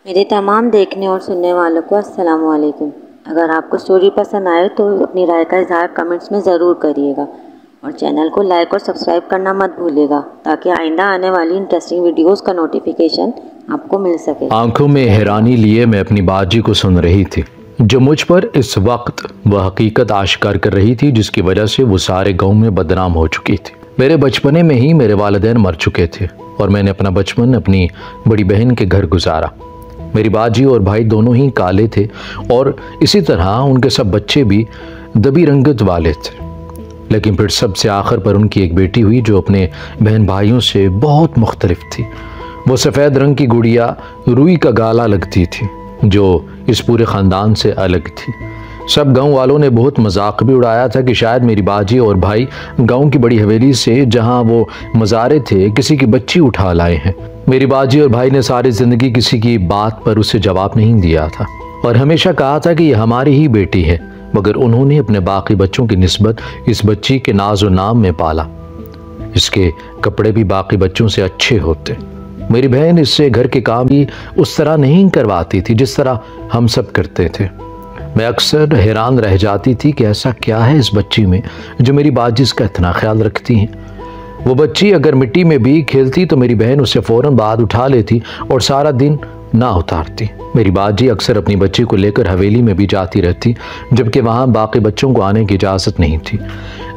मेरे तमाम देखने और सुनने वालों को अस्सलाम वालेकुम। अगर आपको स्टोरी पसंद आए तो अपनी राय का इज़हार कमेंट्स में ज़रूर करिएगा और चैनल को लाइक और सब्सक्राइब करना मत भूलिएगा ताकि आइंदा आने वाली इंटरेस्टिंग वीडियोस का नोटिफिकेशन आपको मिल सके। आंखों में हैरानी लिए मैं अपनी बाजी को सुन रही थी जो मुझ पर इस वक्त वह हकीकत आश्कार कर रही थी जिसकी वजह से वो सारे गांव में बदनाम हो चुकी थी। मेरे बचपने में ही मेरे वालिदैन मर चुके थे और मैंने अपना बचपन अपनी बड़ी बहन के घर गुजारा। मेरी बाजी और भाई दोनों ही काले थे और इसी तरह उनके सब बच्चे भी दबी रंगत वाले थे। लेकिन फिर सबसे आखिर पर उनकी एक बेटी हुई जो अपने बहन भाइयों से बहुत मुख्तलिफ थी। वो सफ़ेद रंग की गुड़िया रुई का गाला लगती थी जो इस पूरे ख़ानदान से अलग थी। सब गांव वालों ने बहुत मजाक भी उड़ाया था कि शायद मेरी बाजी और भाई गांव की बड़ी हवेली से जहां वो मज़ारे थे किसी की बच्ची उठा लाए हैं। मेरी बाजी और भाई ने सारी ज़िंदगी किसी की बात पर उसे जवाब नहीं दिया था और हमेशा कहा था कि यह हमारी ही बेटी है, मगर उन्होंने अपने बाकी बच्चों की निस्बत इस बच्ची के नाज और नाम में पाला। इसके कपड़े भी बाकी बच्चों से अच्छे होते। मेरी बहन इससे घर के काम भी उस तरह नहीं करवाती थी जिस तरह हम सब करते थे। मैं अक्सर हैरान रह जाती थी कि ऐसा क्या है इस बच्ची में जो मेरी बाजी का इतना ख्याल रखती हैं। वो बच्ची अगर मिट्टी में भी खेलती तो मेरी बहन उसे फ़ौरन बाद उठा लेती और सारा दिन ना उतारती। मेरी बाजी अक्सर अपनी बच्ची को लेकर हवेली में भी जाती रहती जबकि वहाँ बाकी बच्चों को आने की इजाज़त नहीं थी।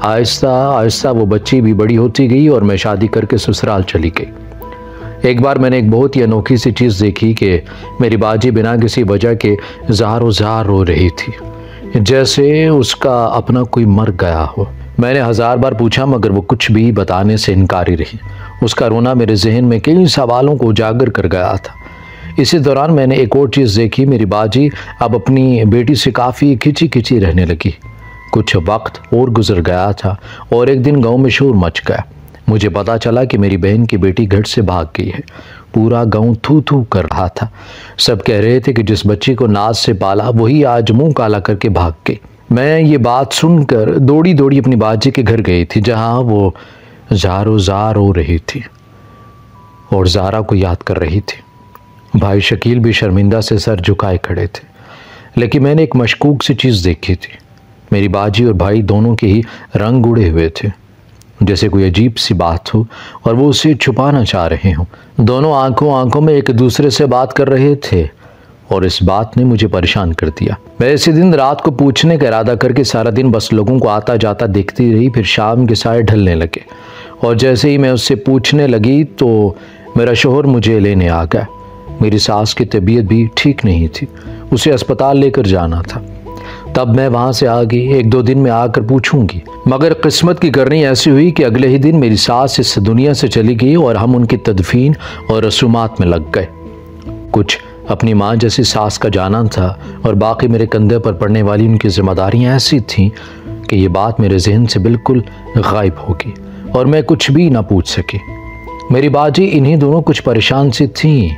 आहिस्ता आहिस्ता वो बच्ची भी बड़ी होती गई और मैं शादी करके ससुराल चली गई। एक बार मैंने एक बहुत ही अनोखी सी चीज़ देखी कि मेरी बाजी बिना किसी वजह के ज़ारो ज़ार रो रही थी जैसे उसका अपना कोई मर गया हो। मैंने 1000 बार पूछा मगर वो कुछ भी बताने से इनकारी रही। उसका रोना मेरे जहन में कई सवालों को उजागर कर गया था। इसी दौरान मैंने एक और चीज़ देखी, मेरी बाजी अब अपनी बेटी से काफ़ी खिंची खिंची रहने लगी। कुछ वक्त और गुजर गया था और एक दिन गांव में शोर मच गया। मुझे पता चला कि मेरी बहन की बेटी घर से भाग गई है। पूरा गांव थू थू कर रहा था। सब कह रहे थे कि जिस बच्ची को नाज से पाला वही आज मुंह काला करके भाग गई। मैं ये बात सुनकर दौड़ी दौड़ी अपनी बाजी के घर गई थी जहां वो ज़ारो ज़ार हो रही थी और ज़ारा को याद कर रही थी। भाई शकील भी शर्मिंदा से सर झुकाए खड़े थे। लेकिन मैंने एक मशकूक सी चीज़ देखी थी। मेरी बाजी और भाई दोनों के ही रंग उड़े हुए थे जैसे कोई अजीब सी बात हो और वो उसे छुपाना चाह रहे हों। दोनों आंखों आंखों में एक दूसरे से बात कर रहे थे और इस बात ने मुझे परेशान कर दिया। मैं इसी दिन रात को पूछने का इरादा करके सारा दिन बस लोगों को आता जाता देखती रही। फिर शाम के साए ढलने लगे और जैसे ही मैं उससे पूछने लगी तो मेरा शोहर मुझे लेने आ गया। मेरी सास की तबीयत भी ठीक नहीं थी, उसे अस्पताल लेकर जाना था। तब मैं वहाँ से आ गई, 1-2 दिन में आकर पूछूंगी। मगर किस्मत की करनी ऐसी हुई कि अगले ही दिन मेरी सास इस दुनिया से चली गई और हम उनकी तदफीन और रसूमात में लग गए। कुछ अपनी माँ जैसी सास का जाना था और बाकी मेरे कंधे पर पड़ने वाली उनकी जिम्मेदारियाँ ऐसी थीं कि ये बात मेरे जहन से बिल्कुल गायब हो गई और मैं कुछ भी ना पूछ सकी। मेरी बाजी इन्हीं दोनों कुछ परेशान सी थीं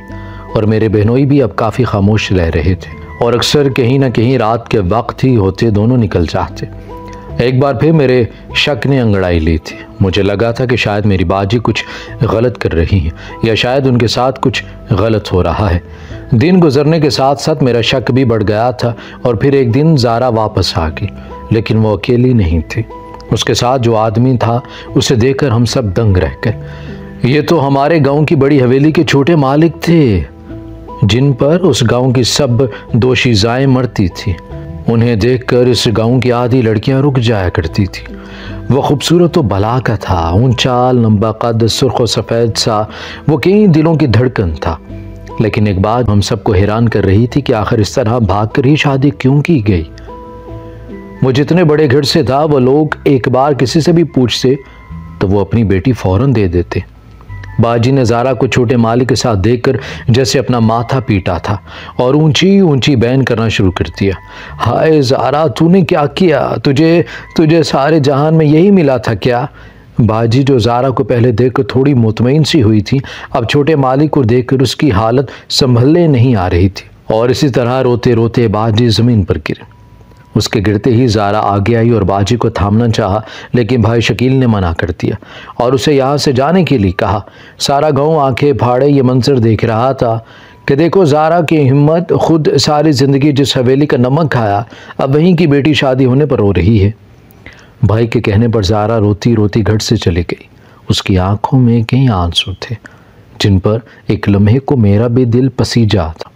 और मेरे बहनोई भी अब काफ़ी खामोश रह रहे थे और अक्सर कहीं ना कहीं रात के वक्त ही होते दोनों निकल जाते। एक बार फिर मेरे शक ने अंगड़ाई ली थी। मुझे लगा था कि शायद मेरी बाजी कुछ गलत कर रही है या शायद उनके साथ कुछ गलत हो रहा है। दिन गुजरने के साथ साथ मेरा शक भी बढ़ गया था और फिर एक दिन ज़ारा वापस आ गई, लेकिन वो अकेली नहीं थी। उसके साथ जो आदमी था उसे देखकर हम सब दंग रह गए। ये तो हमारे गाँव की बड़ी हवेली के छोटे मालिक थे जिन पर उस गांव की सब दोशीज़ाएं मरती थी। उन्हें देखकर इस गांव की आधी लड़कियां रुक जाया करती थी। वह खूबसूरत तो भला का था, ऊंचा लंबा कद, सुर्ख और सफ़ेद सा, वो कई दिलों की धड़कन था। लेकिन एक बात हम सबको हैरान कर रही थी कि आखिर इस तरह भागकर ही शादी क्यों की गई। वो जितने बड़े घर से था वो लोग एक बार किसी से भी पूछते तो वो अपनी बेटी फ़ौरन दे देते। बाजी ने ज़ारा को छोटे मालिक के साथ देखकर जैसे अपना माथा पीटा था और ऊंची ऊंची बैन करना शुरू कर दिया। हाय ज़ारा, तूने क्या किया? तुझे सारे जहान में यही मिला था क्या? बाजी जो ज़ारा को पहले देखकर थोड़ी मुतमईन सी हुई थी, अब छोटे मालिक को देखकर उसकी हालत संभलने नहीं आ रही थी और इसी तरह रोते रोते बाजी ज़मीन पर गिरे। उसके गिरते ही ज़ारा आगे आई और बाजी को थामना चाहा, लेकिन भाई शकील ने मना कर दिया और उसे यहाँ से जाने के लिए कहा। सारा गांव आंखें फाड़े ये मंजर देख रहा था कि देखो ज़ारा की हिम्मत, खुद सारी ज़िंदगी जिस हवेली का नमक खाया अब वहीं की बेटी शादी होने पर रो रही है। भाई के कहने पर ज़ारा रोती रोती घर से चली गई। उसकी आंखों में कई आंसू थे जिन पर एक लम्हे को मेरा भी दिल पसीजा था,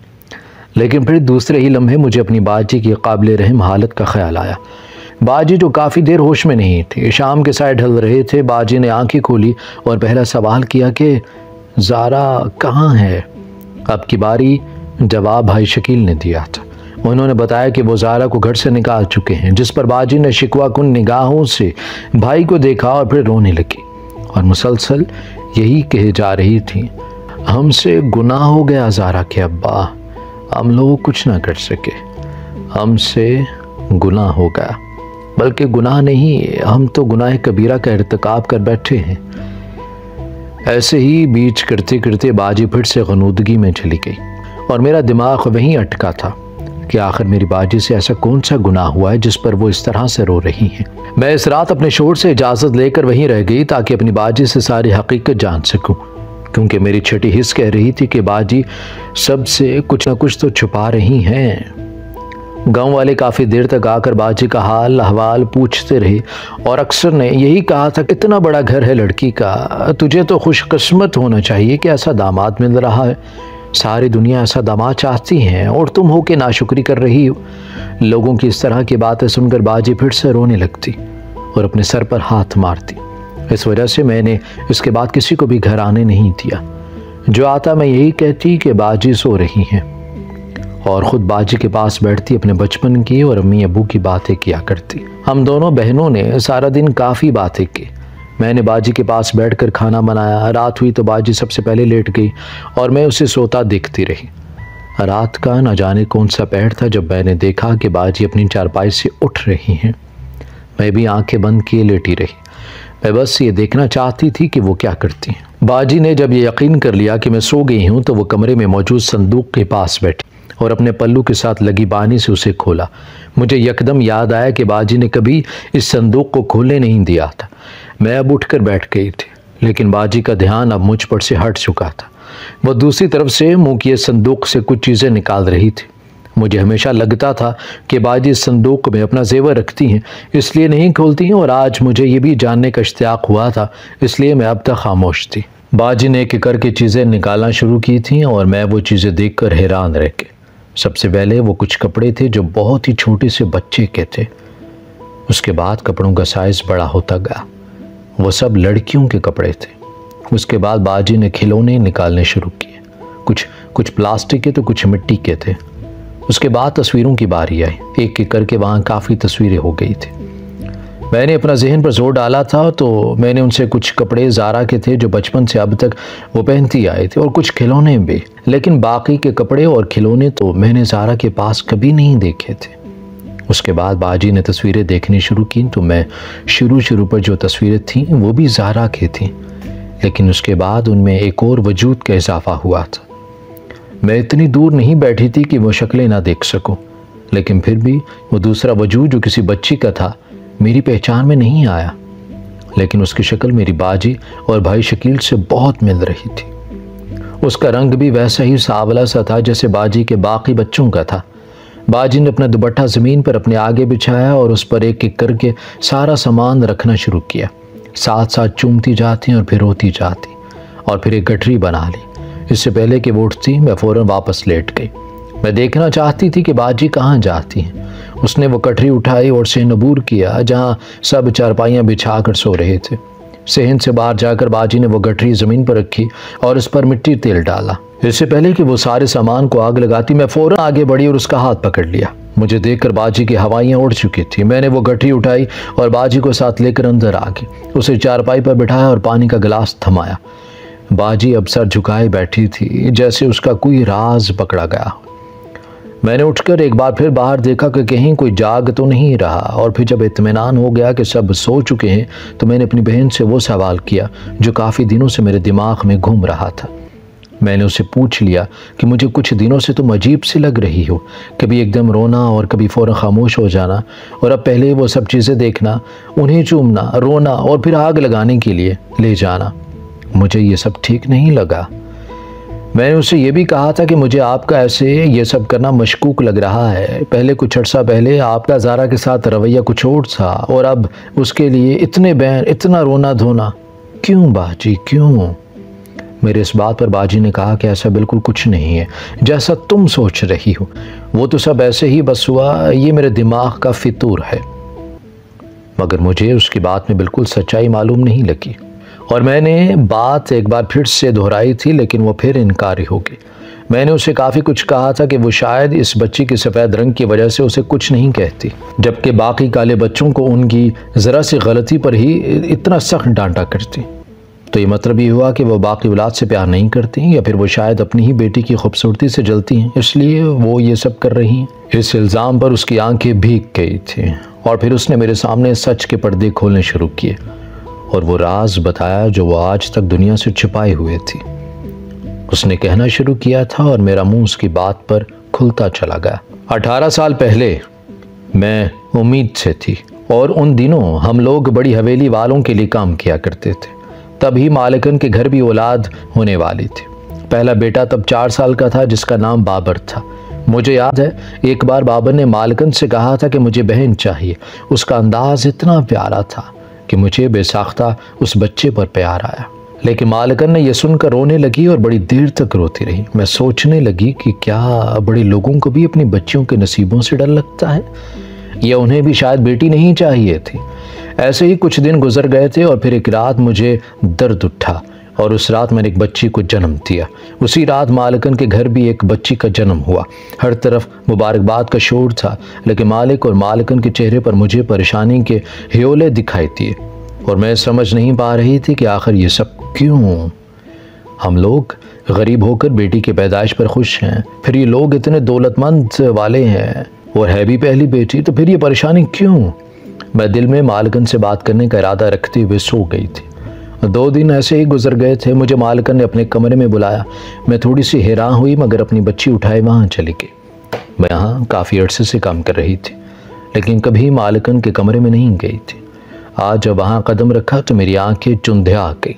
लेकिन फिर दूसरे ही लम्हे मुझे अपनी बाजी की काबिल रहम हालत का ख्याल आया। बाजी जो काफ़ी देर होश में नहीं थे, शाम के साए ढल रहे थे। बाजी ने आंखें खोली और पहला सवाल किया कि ज़ारा कहाँ है। अब की बारी जवाब भाई शकील ने दिया था। उन्होंने बताया कि वो ज़ारा को घर से निकाल चुके हैं, जिस पर बाजी ने शिकवाकुन निगाहों से भाई को देखा और फिर रोने लगी और मुसलसल यही कहे जा रही थी, हमसे गुनाह हो गया ज़ारा के अब्बा, हम लोग कुछ ना कर सके, हमसे गुनाह हो गया। बल्कि गुनाह नहीं, हम तो गुनाह कबीरा का इर्तिकाब कर बैठे हैं। ऐसे ही बीच करते करते बाजी फिर से गनूदगी में चली गई और मेरा दिमाग वहीं अटका था कि आखिर मेरी बाजी से ऐसा कौन सा गुनाह हुआ है जिस पर वो इस तरह से रो रही हैं। मैं इस रात अपने शोर से इजाज़त लेकर वहीं रह गई ताकि अपनी बाजी से सारी हकीकत जान सकूं, क्योंकि मेरी छठी हिस्स कह रही थी कि बाजी सबसे कुछ न कुछ तो छुपा रही हैं। गांव वाले काफ़ी देर तक आकर बाजी का हाल अहवाल पूछते रहे और अक्सर ने यही कहा था, इतना बड़ा घर है लड़की का, तुझे तो खुशकिस्मत होना चाहिए कि ऐसा दामाद मिल रहा है। सारी दुनिया ऐसा दामाद चाहती है और तुम हो के नाशुक्री कर रही हो। लोगों की इस तरह की बातें सुनकर बाजी फिर से रोने लगती और अपने सर पर हाथ मारती। इस वजह से मैंने इसके बाद किसी को भी घर आने नहीं दिया। जो आता मैं यही कहती कि बाजी सो रही हैं और ख़ुद बाजी के पास बैठती, अपने बचपन की और अम्मी अबू की बातें किया करती। हम दोनों बहनों ने सारा दिन काफ़ी बातें की। मैंने बाजी के पास बैठकर खाना बनाया। रात हुई तो बाजी सबसे पहले लेट गई और मैं उसे सोता देखती रही। रात का न जाने कौन सा पहर था जब मैंने देखा कि बाजी अपनी चारपाई से उठ रही हैं। मैं भी आंखें बंद किए लेटी रही। मैं बस ये देखना चाहती थी कि वो क्या करती हैं। बाजी ने जब ये यकीन कर लिया कि मैं सो गई हूँ तो वो कमरे में मौजूद संदूक के पास बैठी और अपने पल्लू के साथ लगी बानी से उसे खोला। मुझे यकदम याद आया कि बाजी ने कभी इस संदूक को खोलने नहीं दिया था। मैं अब उठकर बैठ गई थी, लेकिन बाजी का ध्यान अब मुझ पर से हट चुका था। वो दूसरी तरफ से मुंह किए संदूक से कुछ चीज़ें निकाल रही थी। मुझे हमेशा लगता था कि बाजी इस संदूक में अपना जेवर रखती हैं, इसलिए नहीं खोलती हैं, और आज मुझे ये भी जानने का इश्तियाक हुआ था, इसलिए मैं अब तक खामोश थी। बाजी ने एक करके चीज़ें निकालना शुरू की थीं और मैं वो चीज़ें देखकर हैरान रह गया। सबसे पहले वो कुछ कपड़े थे जो बहुत ही छोटे से बच्चे के थे। उसके बाद कपड़ों का साइज़ बड़ा होता गया। वो सब लड़कियों के कपड़े थे। उसके बाद बाजी ने खिलौने निकालने शुरू किए। कुछ प्लास्टिक के तो कुछ मिट्टी के थे। उसके बाद तस्वीरों की बारी आई। एक एक करके वहाँ काफ़ी तस्वीरें हो गई थी। मैंने अपना जहन पर जोर डाला था तो मैंने उनसे कुछ कपड़े ज़ारा के थे जो बचपन से अब तक वो पहनती आए थे, और कुछ खिलौने भी। लेकिन बाकी के कपड़े और खिलौने तो मैंने ज़ारा के पास कभी नहीं देखे थे। उसके बाद बाजी ने तस्वीरें देखनी शुरू की तो मैं शुरू पर जो तस्वीरें थीं वो भी ज़ारा की थीं, लेकिन उसके बाद उनमें एक और वजूद का इजाफा हुआ था। मैं इतनी दूर नहीं बैठी थी कि वो शक्लें ना देख सकूं, लेकिन फिर भी वो दूसरा वजूद जो किसी बच्ची का था मेरी पहचान में नहीं आया, लेकिन उसकी शक्ल मेरी बाजी और भाई शकील से बहुत मिल रही थी। उसका रंग भी वैसा ही सांवला सा था जैसे बाजी के बाकी बच्चों का था। बाजी ने अपना दुपट्टा ज़मीन पर अपने आगे बिछाया और उस पर एक एक करके सारा सामान रखना शुरू किया। साथ साथ चूमती जाती और फिर रोती जाती और फिर एक गठरी बना ली। इससे पहले कि वो उठती मैं फ़ौरन वापस लेट गई। मैं देखना चाहती थी कि बाजी कहाँ जाती हैं। उसने वो कटरी उठाई और सेहन अबूर किया जहाँ सब चारपाइयाँ बिछा कर सो रहे थे। सेहन से बाहर जाकर बाजी ने वो गठरी ज़मीन पर रखी और उस पर मिट्टी तेल डाला। इससे पहले कि वो सारे सामान को आग लगाती मैं फ़ौरन आगे बढ़ी और उसका हाथ पकड़ लिया। मुझे देखकर बाजी की हवाइयाँ उड़ चुकी थी। मैंने वो गठरी उठाई और बाजी को साथ लेकर अंदर आ गई। उसे चारपाई पर बिठाया और पानी का गिलास थमाया। बाजी अब सर झुकाए बैठी थी जैसे उसका कोई राज पकड़ा गया। मैंने उठकर एक बार फिर बाहर देखा कि कहीं कोई जाग तो नहीं रहा, और फिर जब इत्मीनान हो गया कि सब सो चुके हैं तो मैंने अपनी बहन से वो सवाल किया जो काफ़ी दिनों से मेरे दिमाग में घूम रहा था। मैंने उससे पूछ लिया कि मुझे कुछ दिनों से तुम अजीब सी लग रही हो, कभी एकदम रोना और कभी फ़ौरन खामोश हो जाना, और अब पहले वो सब चीज़ें देखना, उन्हें चूमना, रोना और फिर आग लगाने के लिए ले जाना। मुझे ये सब ठीक नहीं लगा। मैंने उससे ये भी कहा था कि मुझे आपका ऐसे ये सब करना मशकूक लग रहा है। पहले कुछ अर्सा पहले आपका ज़ारा के साथ रवैया कुछ और था और अब उसके लिए इतने बैन, इतना रोना धोना क्यों बाजी, क्यों? मेरे इस बात पर बाजी ने कहा कि ऐसा बिल्कुल कुछ नहीं है जैसा तुम सोच रही हो, वो तो सब ऐसे ही बस हुआ, ये मेरे दिमाग का फितूर है। मगर मुझे उसकी बात में बिल्कुल सच्चाई मालूम नहीं लगी और मैंने बात एक बार फिर से दोहराई थी, लेकिन वो फिर इनकारी हो गई। मैंने उसे काफ़ी कुछ कहा था कि वो शायद इस बच्ची के सफ़ेद रंग की वजह से उसे कुछ नहीं कहती, जबकि बाकी काले बच्चों को उनकी ज़रा सी गलती पर ही इतना सख्त डांटा करती। तो ये मतलब ये हुआ कि वो बाकी औलाद से प्यार नहीं करती, या फिर वो शायद अपनी ही बेटी की खूबसूरती से जलती हैं, इसलिए वो ये सब कर रही हैं। इस इल्ज़ाम पर उसकी आंखें भीग गई थी और फिर उसने मेरे सामने सच के पर्दे खोलने शुरू किए और वो राज बताया जो वो आज तक दुनिया से छिपाए हुए थी। उसने कहना शुरू किया था और मेरा मुंह उसकी बात पर खुलता चला गया। 18 साल पहले मैं उम्मीद से थी और उन दिनों हम लोग बड़ी हवेली वालों के लिए काम किया करते थे। तभी मालिकन के घर भी औलाद होने वाली थी। पहला बेटा तब 4 साल का था जिसका नाम बाबर था। मुझे याद है एक बार बाबर ने मालिकन से कहा था कि मुझे बहन चाहिए। उसका अंदाज इतना प्यारा था कि मुझे बेसाख्ता उस बच्चे पर प्यार आया, लेकिन मालिकन ने यह सुनकर रोने लगी और बड़ी देर तक रोती रही। मैं सोचने लगी कि क्या बड़े लोगों को भी अपनी बच्चियों के नसीबों से डर लगता है, या उन्हें भी शायद बेटी नहीं चाहिए थी। ऐसे ही कुछ दिन गुजर गए थे और फिर एक रात मुझे दर्द उठा और उस रात मैंने एक बच्ची को जन्म दिया। उसी रात मालिकन के घर भी एक बच्ची का जन्म हुआ। हर तरफ मुबारकबाद का शोर था, लेकिन मालिक और मालिकन के चेहरे पर मुझे परेशानी के ह्योले दिखाई दिए और मैं समझ नहीं पा रही थी कि आखिर ये सब क्यों। हम लोग गरीब होकर बेटी की पैदाइश पर खुश हैं, फिर ये लोग इतने दौलतमंद वाले हैं और है भी पहली बेटी, तो फिर ये परेशानी क्यों? मैं दिल में मालिकन से बात करने का इरादा रखते हुए सो गई थी। 2 दिन ऐसे ही गुजर गए थे। मुझे मालिकन ने अपने कमरे में बुलाया। मैं थोड़ी सी हैरान हुई, मगर अपनी बच्ची उठाए वहाँ चली गई। मैं यहाँ काफ़ी अरसे से काम कर रही थी, लेकिन कभी मालिकन के कमरे में नहीं गई थी। आज जब वहाँ कदम रखा तो मेरी आंखें चुंधिया आ गई।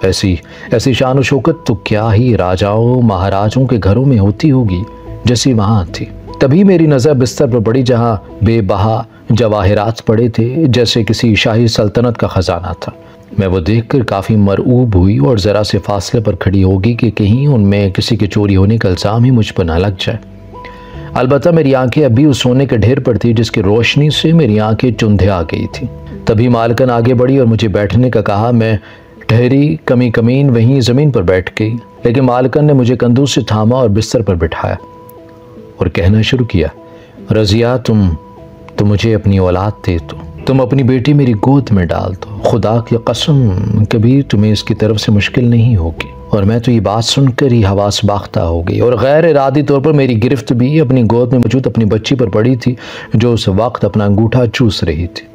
ऐसी शान व शौकत तो क्या ही राजाओं महाराजों के घरों में होती होगी जैसी वहाँ थी। तभी मेरी नज़र बिस्तर पर पड़ी जहाँ बेबहा जवाहिरात पड़े थे, जैसे किसी शाही सल्तनत का ख़जाना था। मैं वो देखकर काफ़ी मरऊब हुई और ज़रा से फासले पर खड़ी होगी कि कहीं उनमें किसी के चोरी होने का इल्ज़ाम ही मुझ पर ना लग जाए। अलबत्ता मेरी आंखें अभी उस सोने के ढेर पर थी जिसकी रोशनी से मेरी आंखें चुंधिया आ गई थी। तभी मालिकन आगे बढ़ी और मुझे बैठने का कहा। मैं ठहरी कमीन वहीं ज़मीन पर बैठ गई, लेकिन मालिकन ने मुझे कंधों से थामा और बिस्तर पर बिठाया और कहना शुरू किया, रज़िया तुम मुझे अपनी औलाद दे दो, तुम अपनी बेटी मेरी गोद में डाल दो, खुदा की कसम कभी तुम्हें इसकी तरफ से मुश्किल नहीं होगी। और मैं तो ये बात सुनकर ही हवास बाख्ता हो गई और गैर इरादी तौर पर मेरी गिरफ्त भी अपनी गोद में मौजूद अपनी बच्ची पर पड़ी थी जो उस वक्त अपना अंगूठा चूस रही थी।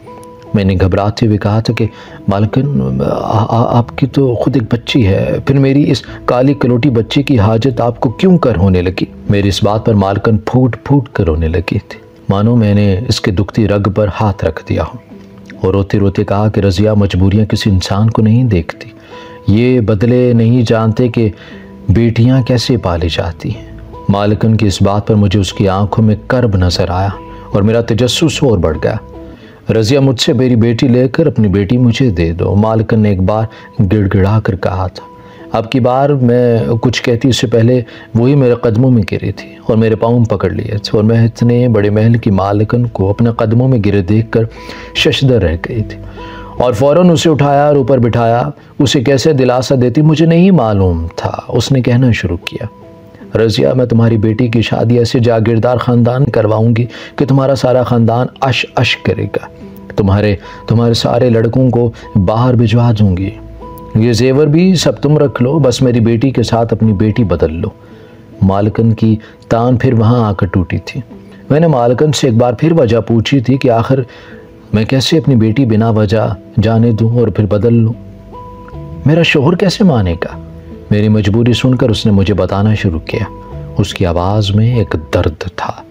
मैंने घबराते हुए कहा था कि मालिकन आपकी तो खुद एक बच्ची है, फिर मेरी इस काली कलोटी बच्ची की हाजत आपको क्यों कर होने लगी? मेरी इस बात पर मालिकन फूट फूट कर रोने लगी थी, मानो मैंने इसके दुखती रग पर हाथ रख दिया हो, और रोते रोते कहा कि रज़िया मजबूरियाँ किसी इंसान को नहीं देखती, ये बदले नहीं जानते कि बेटियाँ कैसे पाली जाती हैं। मालिकन की इस बात पर मुझे उसकी आंखों में कर्ब नज़र आया और मेरा तजस्सुस और बढ़ गया। रज़िया मुझसे मेरी बेटी लेकर अपनी बेटी मुझे दे दो, मालिकन ने एक बार गिड़गिड़ा कर कहा था। अब की बार मैं कुछ कहती उससे पहले वही मेरे कदमों में गिरी थी और मेरे पाँव पकड़ लिए थे और मैं इतने बड़े महल की मालिकन को अपने कदमों में गिरे देखकर शशदर रह गई थी और फ़ौरन उसे उठाया और ऊपर बिठाया। उसे कैसे दिलासा देती मुझे नहीं मालूम था। उसने कहना शुरू किया, रज़िया मैं तुम्हारी बेटी की शादी ऐसे जागीरदार ख़ानदान करवाऊंगी कि तुम्हारा सारा ख़ानदान अश अश करेगा। तुम्हारे सारे लड़कों को बाहर भिजवा दूंगी। ये जेवर भी सब तुम रख लो, बस मेरी बेटी के साथ अपनी बेटी बदल लो। मालिकन की तान फिर वहाँ आकर टूटी थी। मैंने मालिकन से एक बार फिर वजह पूछी थी कि आखिर मैं कैसे अपनी बेटी बिना वजह जाने दूँ और फिर बदल लूँ? मेरा शोहर कैसे मानेगा? मेरी मजबूरी सुनकर उसने मुझे बताना शुरू किया। उसकी आवाज़ में एक दर्द था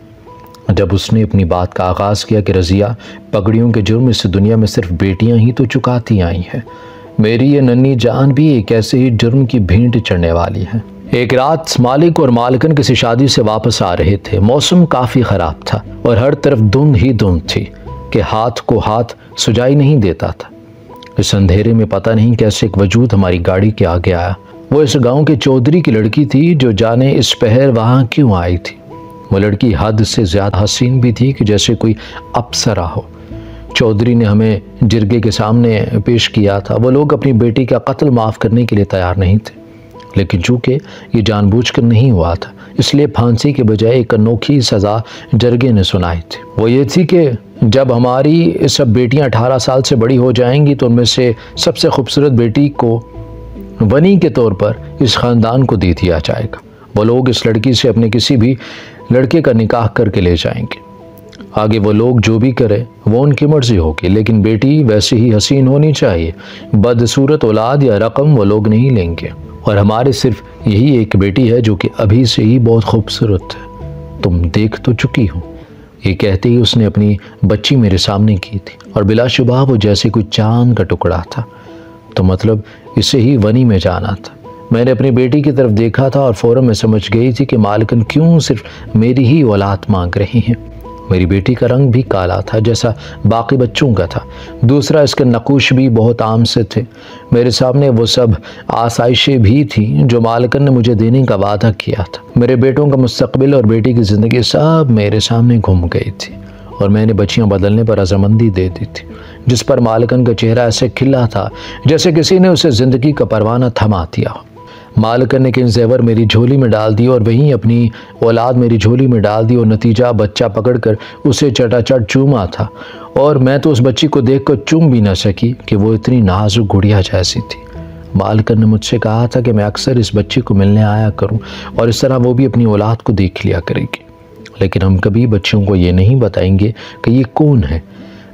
जब उसने अपनी बात का आगाज़ किया कि रज़िया पगड़ियों के जुर्म इस दुनिया में सिर्फ बेटियां ही तो चुकाती आई हैं। मेरी ये नन्ही जान भी एक ऐसे ही जुर्म की भेंट चढ़ने वाली है। एक रात मालिक और मालकिन किसी शादी से वापस आ रहे थे। मौसम काफ़ी ख़राब था और हर तरफ धुंध ही धुंध थी कि हाथ को हाथ सुझाई नहीं देता था। इस अंधेरे में पता नहीं कैसे एक वजूद हमारी गाड़ी के आगे आया। वो इस गांव के चौधरी की लड़की थी जो जाने इस पहर वहाँ क्यों आई थी। वो लड़की हद से ज़्यादा हसीन भी थी कि जैसे कोई अप्सरा हो। चौधरी ने हमें जिरगे के सामने पेश किया था। वो लोग अपनी बेटी का कत्ल माफ़ करने के लिए तैयार नहीं थे, लेकिन चूँकि ये जानबूझकर नहीं हुआ था इसलिए फांसी के बजाय एक अनोखी सज़ा जरगे ने सुनाई थी। वो ये थी कि जब हमारी सब बेटियां 18 साल से बड़ी हो जाएंगी तो उनमें से सबसे खूबसूरत बेटी को वनी के तौर पर इस ख़ानदान को दे दिया जाएगा। वो लोग इस लड़की से अपने किसी भी लड़के का निकाह करके ले जाएंगे। आगे वो लोग जो भी करें वो उनकी मर्जी होगी, लेकिन बेटी वैसी ही हसीन होनी चाहिए। बदसूरत औलाद या रकम वो लोग नहीं लेंगे। और हमारे सिर्फ यही एक बेटी है जो कि अभी से ही बहुत खूबसूरत है। तुम देख तो चुकी हो। ये कहते ही उसने अपनी बच्ची मेरे सामने की थी और बिलाशुबा वो जैसे कोई चांद का टुकड़ा था। तो मतलब इसे ही वनी में जाना था। मैंने अपनी बेटी की तरफ देखा था और फौरन मैं समझ गई थी कि मालकिन क्यों सिर्फ मेरी ही औलाद मांग रही हैं। मेरी बेटी का रंग भी काला था जैसा बाकी बच्चों का था। दूसरा, इसके नकूश भी बहुत आम से थे। मेरे सामने वो सब आसाइशें भी थी जो मालकिन ने मुझे देने का वादा किया था। मेरे बेटों का मुस्तकबिल और बेटी की ज़िंदगी सब मेरे सामने घूम गई थी और मैंने बच्चियां बदलने पर रजामंदी दे दी थी, जिस पर मालकिन का चेहरा ऐसे खिला था जैसे किसी ने उसे ज़िंदगी का परवाना थमा दिया हो। मालकिन ने किन जेवर मेरी झोली में डाल दी और वहीं अपनी औलाद मेरी झोली में डाल दी और नतीजा बच्चा पकड़कर उसे चटाचट चूमा था। और मैं तो उस बच्ची को देखकर चूम भी न सकी कि वो इतनी नाजुक गुड़िया जैसी थी। मालकिन ने मुझसे कहा था कि मैं अक्सर इस बच्ची को मिलने आया करूं और इस तरह वो भी अपनी औलाद को देख लिया करेगी, लेकिन हम कभी बच्चियों को ये नहीं बताएंगे कि ये कौन है।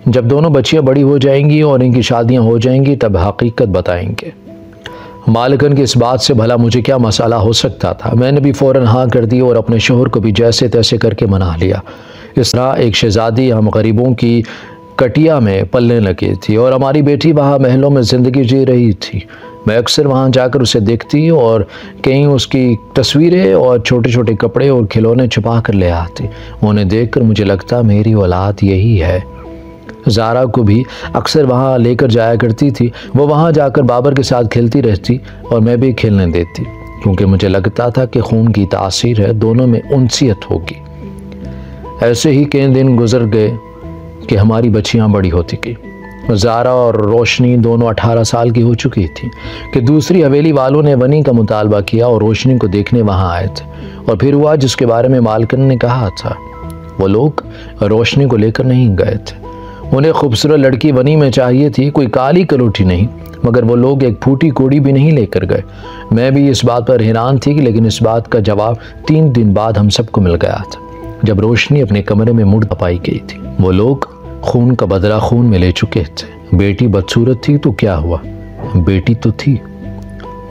जब दोनों बच्चियाँ बड़ी हो जाएंगी और इनकी शादियाँ हो जाएंगी तब हकीकत बताएंगे। मालकिन की इस बात से भला मुझे क्या मसाला हो सकता था। मैंने भी फ़ौरन हाँ कर दी और अपने शोहर को भी जैसे तैसे करके मना लिया। इस तरह एक शहज़ादी हम गरीबों की कटिया में पलने लगी थी और हमारी बेटी वहाँ महलों में ज़िंदगी जी रही थी। मैं अक्सर वहाँ जाकर उसे देखती और कहीं उसकी तस्वीरें और छोटे छोटे कपड़े और खिलौने छुपा कर ले आती। उन्हें देखकर मुझे लगता मेरी औलाद यही है। ज़ारा को भी अक्सर वहाँ लेकर जाया करती थी। वो वहाँ जाकर बाबर के साथ खेलती रहती और मैं भी खेलने देती, क्योंकि मुझे लगता था कि खून की तासीर है, दोनों में उनसियत होगी। ऐसे ही कई दिन गुजर गए कि हमारी बच्चियाँ बड़ी होती गई। ज़ारा और रोशनी दोनों 18 साल की हो चुकी थी कि दूसरी हवेली वालों ने वनी का मुतालबा किया और रोशनी को देखने वहाँ आए थे। और फिर हुआ जिसके बारे में मालकिन ने कहा था। वो लोग रोशनी को लेकर नहीं गए थे। उन्हें खूबसूरत लड़की वनी में चाहिए थी, कोई काली कलोटी नहीं, मगर वो लोग एक फूटी कोड़ी भी नहीं लेकर गए। मैं भी इस बात पर हैरान थी, लेकिन इस बात का जवाब 3 दिन बाद हम सबको मिल गया था, जब रोशनी अपने कमरे में मुड़ पाई गई थी। वो लोग खून का बदला खून में ले चुके थे। बेटी बदसूरत थी तो क्या हुआ, बेटी तो थी।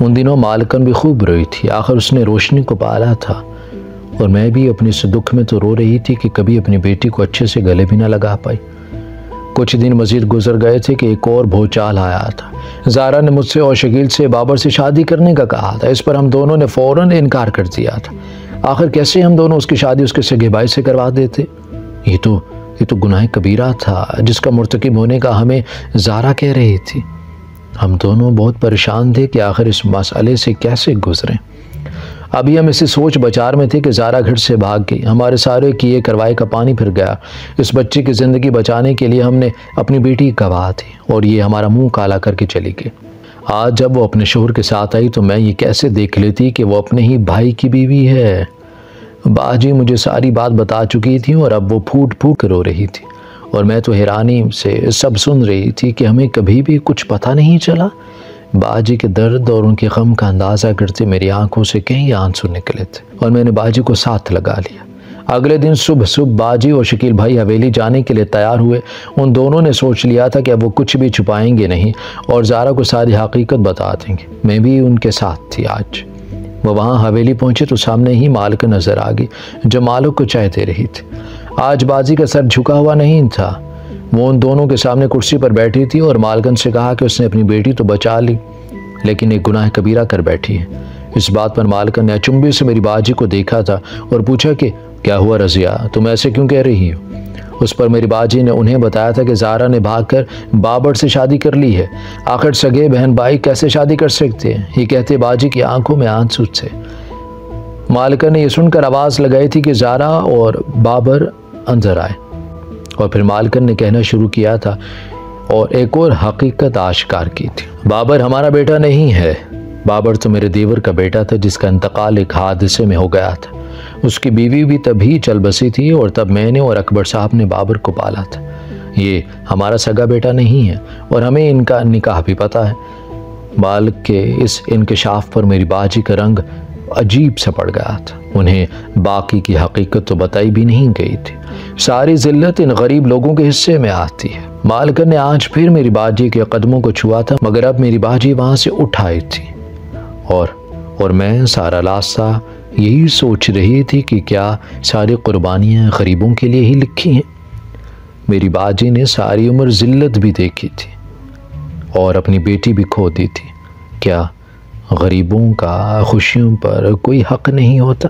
उन दिनों मालकिन भी खूब रोई थी, आखिर उसने रोशनी को पाला था। और मैं भी अपने इस दुख में तो रो रही थी कि कभी अपनी बेटी को अच्छे से गले भी न लगा पाई। कुछ दिन मजीद गुजर गए थे कि एक और भूचाल आया था। ज़ारा ने मुझसे और शकील से बाबर से शादी करने का कहा था। इस पर हम दोनों ने फ़ौरन इनकार कर दिया था। आखिर कैसे हम दोनों उसकी शादी उसके सगे भाई से करवा देते। ये तो गुनाह कबीरा था जिसका मुर्तकिब होने का हमें ज़ारा कह रही थी। हम दोनों बहुत परेशान थे कि आखिर इस मसले से कैसे गुजरें। अभी हम इसी सोच बचार में थे कि ज़ारा घर से भाग गई। हमारे सारे किए करवाए का पानी फिर गया। इस बच्चे की ज़िंदगी बचाने के लिए हमने अपनी बेटी गंवा दी और ये हमारा मुंह काला करके चली गई। आज जब वो अपने शोहर के साथ आई तो मैं ये कैसे देख लेती कि वो अपने ही भाई की बीवी है। बाजी मुझे सारी बात बता चुकी थी और अब वो फूट फूट कर रो रही थी और मैं तो हैरानी से सब सुन रही थी कि हमें कभी भी कुछ पता नहीं चला। बाजी के दर्द और उनके गम का अंदाज़ा करते मेरी आंखों से कई आंसू निकले थे और मैंने बाजी को साथ लगा लिया। अगले दिन सुबह बाजी और शकील भाई हवेली जाने के लिए तैयार हुए। उन दोनों ने सोच लिया था कि अब वो कुछ भी छुपाएंगे नहीं और ज़ारा को सारी हकीकत बता देंगे। मैं भी उनके साथ थी। आज वो वहाँ हवेली पहुँचे तो सामने ही मालकिन नज़र आ गई जो मालिक को चाय दे रही थी। आज बाजी का सर झुका हुआ नहीं था। वो उन दोनों के सामने कुर्सी पर बैठी थी और मालकिन से कहा कि उसने अपनी बेटी तो बचा ली, लेकिन एक गुनाह कबीरा कर बैठी है। इस बात पर मालकन ने अचंभे से मेरी बाजी को देखा था और पूछा कि क्या हुआ रज़िया, तुम ऐसे क्यों कह रही हो। उस पर मेरी बाजी ने उन्हें बताया था कि ज़ारा ने भागकर बाबर से शादी कर ली है। आखिर सगे बहन भाई कैसे शादी कर सकते हैं। ये कहते बाजी की आंखों में आंसू थे। मालकन ने यह सुनकर आवाज़ लगाई थी कि ज़ारा और बाबर अंदर आए और फिर मालकन ने कहना शुरू किया था और एक और हकीकत आश्कार की थी। बाबर हमारा बेटा नहीं है। बाबर तो मेरे देवर का बेटा था जिसका इंतकाल एक हादसे में हो गया था। उसकी बीवी भी तभी चल बसी थी और तब मैंने और अकबर साहब ने बाबर को पाला था। ये हमारा सगा बेटा नहीं है और हमें इनका निकाह भी पता है। मालिक के इस इंकशाफ पर मेरी बाजी का रंग अजीब सा पड़ गया था। उन्हें बाकी की हकीकत तो बताई भी नहीं गई थी। सारी जिल्लत इन गरीब लोगों के हिस्से में आती है। मालकन ने आज फिर मेरी बाजी के कदमों को छुआ था, मगर अब मेरी बाजी वहां से उठ आई थी और मैं सारा रास्ता यही सोच रही थी कि क्या सारी कुर्बानियाँ गरीबों के लिए ही लिखी हैं। मेरी बाजी ने सारी उम्र जिल्लत भी देखी थी और अपनी बेटी भी खो दी थी। क्या गरीबों का खुशियों पर कोई हक नहीं होता।